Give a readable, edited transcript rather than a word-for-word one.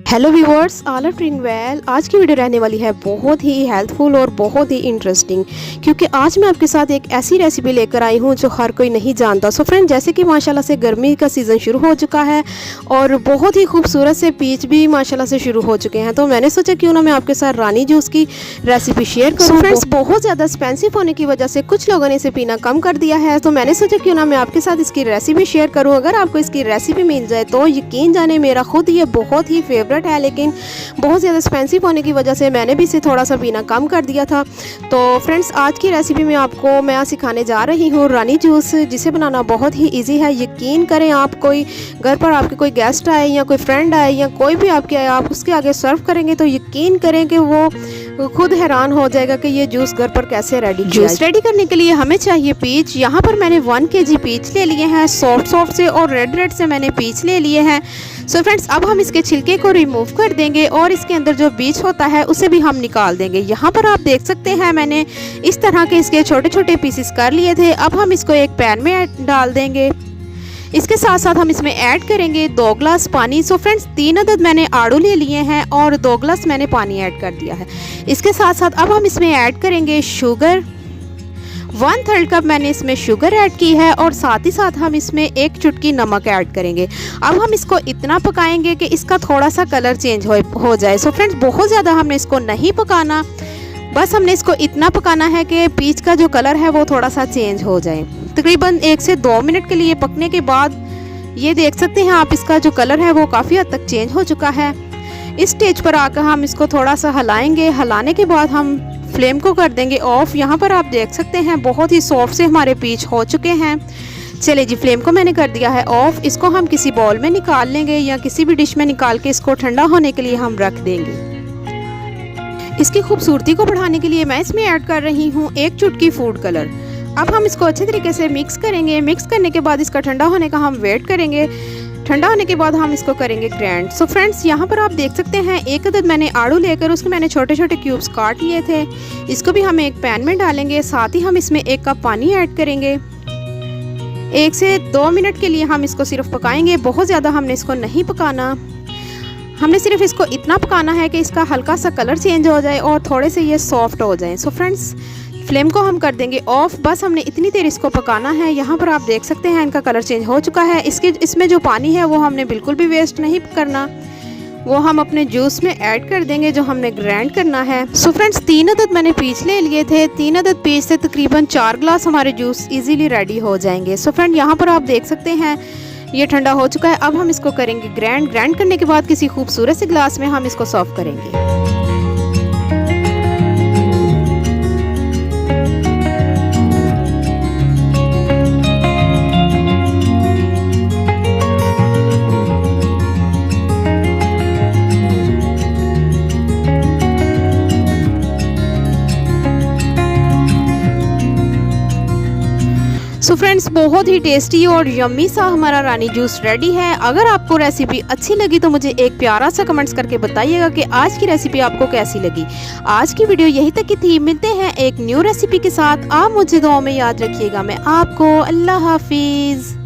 Hello viewers, all are doing well. आज की video रहने वाली है बहुत ही हेल्पफुल और बहुत ही इंटरेस्टिंग, क्योंकि आज मैं आपके साथ एक ऐसी रेसिपी लेकर आई हूँ जो हर कोई नहीं जानता। सो फ्रेंड, जैसे कि माशाल्लाह से गर्मी का सीज़न शुरू हो चुका है और बहुत ही खूबसूरत से पीच भी माशाल्लाह से शुरू हो चुके हैं, तो मैंने सोचा क्यों ना मैं आपके साथ रानी जूस की रेसिपी शेयर करूँ। फ्रेंड्स, बहुत ज़्यादा एक्सपेंसिव होने की वजह से कुछ लोगों ने इसे पीना कम कर दिया है, तो मैंने सोचा क्यों ना मैं आपके साथ इसकी रेसिपी शेयर करूँ। अगर आपको इसकी रेसिपी मिल जाए तो यकीन जाने मेरा खुद ये बहुत ही फेवरेट है, लेकिन बहुत ज़्यादा एक्सपेंसिव होने की वजह से मैंने भी इसे थोड़ा सा पीना कम कर दिया था। तो फ्रेंड्स, आज की रेसिपी में आपको मैं सिखाने जा रही हूँ रानी जूस, जिसे बनाना बहुत ही इजी है। यकीन करें, आप कोई घर पर आपके कोई गेस्ट आए या कोई फ्रेंड आए या कोई भी आपके आए, आप उसके आगे सर्व करेंगे तो यकीन करें कि वो खुद हैरान हो जाएगा कि ये जूस घर पर कैसे रेडी किया। जूस रेडी करने के लिए हमें चाहिए पीच। यहाँ पर मैंने 1 kg पीच ले लिए हैं, सॉफ्ट से और रेड से मैंने पीच ले लिए हैं। सो फ्रेंड्स, अब हम इसके छिलके को रिमूव कर देंगे और इसके अंदर जो बीज होता है उसे भी हम निकाल देंगे। यहाँ पर आप देख सकते हैं मैंने इस तरह के इसके छोटे छोटे पीसेस कर लिए थे। अब हम इसको एक पैन में डाल देंगे। इसके साथ साथ हम इसमें ऐड करेंगे 2 ग्लास पानी। सो फ्रेंड्स, 3 अदद मैंने आड़ू ले लिए हैं और 2 ग्लास मैंने पानी ऐड कर दिया है। इसके साथ साथ अब हम इसमें ऐड करेंगे शुगर। 1/3 कप मैंने इसमें शुगर ऐड की है और साथ ही साथ हम इसमें 1 चुटकी नमक ऐड करेंगे। अब हम इसको इतना पकाएंगे कि इसका थोड़ा सा कलर चेंज हो जाए। सो फ्रेंड्स, बहुत ज़्यादा हमने इसको नहीं पकाना, बस हमने इसको इतना पकाना है कि पीच का जो कलर है वो थोड़ा सा चेंज हो जाए। तकरीबन 1 से 2 मिनट के लिए पकने के बाद ये देख सकते हैं आप, इसका जो कलर है वो काफ़ी हद तक चेंज हो चुका है। इस स्टेज पर आकर हम इसको थोड़ा सा हिलाएंगे। हिलाने के बाद हम फ्लेम को कर देंगे ऑफ। यहाँ पर आप देख सकते हैं बहुत ही सॉफ्ट से हमारे पीच हो चुके हैं। चलिए जी, फ्लेम को मैंने कर दिया है ऑफ। इसको हम किसी बाउल में निकाल लेंगे या किसी भी डिश में निकाल के इसको ठंडा होने के लिए हम रख देंगे। इसकी खूबसूरती को बढ़ाने के लिए मैं इसमें ऐड कर रही हूँ 1 चुटकी फूड कलर। अब हम इसको अच्छे तरीके से मिक्स करेंगे। मिक्स करने के बाद इसका ठंडा होने का हम वेट करेंगे। ठंडा होने के बाद हम इसको करेंगे ग्राइंड। सो फ्रेंड्स, यहाँ पर आप देख सकते हैं 1 अदद मैंने आड़ू लेकर उसके मैंने छोटे छोटे क्यूब्स काट लिए थे। इसको भी हम एक पैन में डालेंगे। साथ ही हम इसमें 1 कप पानी ऐड करेंगे। 1 से 2 मिनट के लिए हम इसको सिर्फ पकाएंगे। बहुत ज़्यादा हमने इसको नहीं पकाना, हमने सिर्फ इसको इतना पकाना है कि इसका हल्का सा कलर चेंज हो जाए और थोड़े से ये सॉफ्ट हो जाए। सो फ्रेंड्स, फ्लेम को हम कर देंगे ऑफ। बस हमने इतनी देर इसको पकाना है। यहाँ पर आप देख सकते हैं इनका कलर चेंज हो चुका है। इसमें जो पानी है वो हमने बिल्कुल भी वेस्ट नहीं करना, वो हम अपने जूस में ऐड कर देंगे जो हमने ग्राइंड करना है। सो फ्रेंड्स, 3 अदद मैंने पीच ले लिए थे। 3 अदद पीच से तकरीबन 4 ग्लास हमारे जूस इजीली रेडी हो जाएंगे। सो फ्रेंड, यहाँ पर आप देख सकते हैं ये ठंडा हो चुका है। अब हम इसको करेंगे ग्राइंड करने के बाद किसी खूबसूरत से ग्लास में हम इसको सर्व करेंगे। सो फ्रेंड्स, बहुत ही टेस्टी और यम्मी सा हमारा रानी जूस रेडी है। अगर आपको रेसिपी अच्छी लगी तो मुझे एक प्यारा सा कमेंट्स करके बताइएगा कि आज की रेसिपी आपको कैसी लगी। आज की वीडियो यहीं तक की थी। मिलते हैं एक न्यू रेसिपी के साथ। आप मुझे दुआ में याद रखिएगा। मैं आपको अल्लाह हाफिज़।